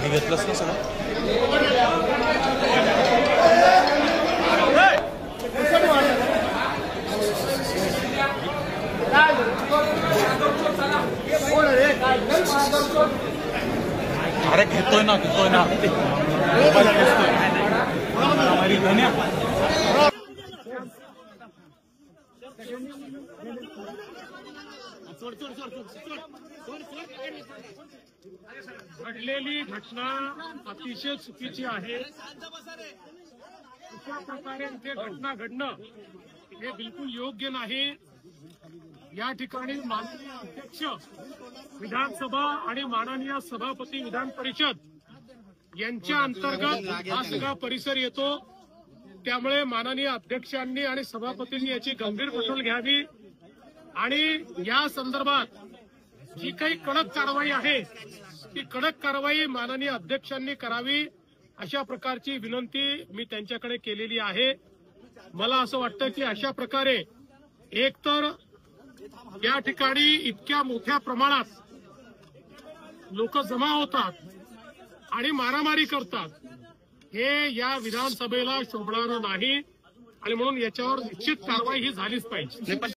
घेतलंच ना सगळं. अरे घेतोय ना मोबाईल घेतोय हमारी दुनिया. घडलेली घटना अतिशय चुकीची आहे. अशा प्रकारे इथे घटना घडणं हे बिलकुल योग्य नाही. या ठिकाणी माननीय अध्यक्ष विधानसभा आणि माननीय सभापती विधान परिषद यांच्या अंतर्गत हा सगळा परिसर येतो. त्यामुळे माननीय अध्यक्षांनी आणि सभापतींनी याची गंभीर दखल घ्यावी आणि या संदर्भात जी काही कडक कारवाई आहे ती कडक कारवाई माननीय अध्यक्षांनी करावी अशा प्रकारची विनंती मी त्यांच्याकडे केलेली आहे. मला असं वाटतं की अशा प्रकारे एकतर या ठिकाणी इतक्या मोठ्या प्रमाणात लोक जमा होतात आणि मारामारी करतात हे या विधानसभेला शोभणारं नाही आणि म्हणून याच्यावर निश्चित कारवाई ही झालीच पाहिजे.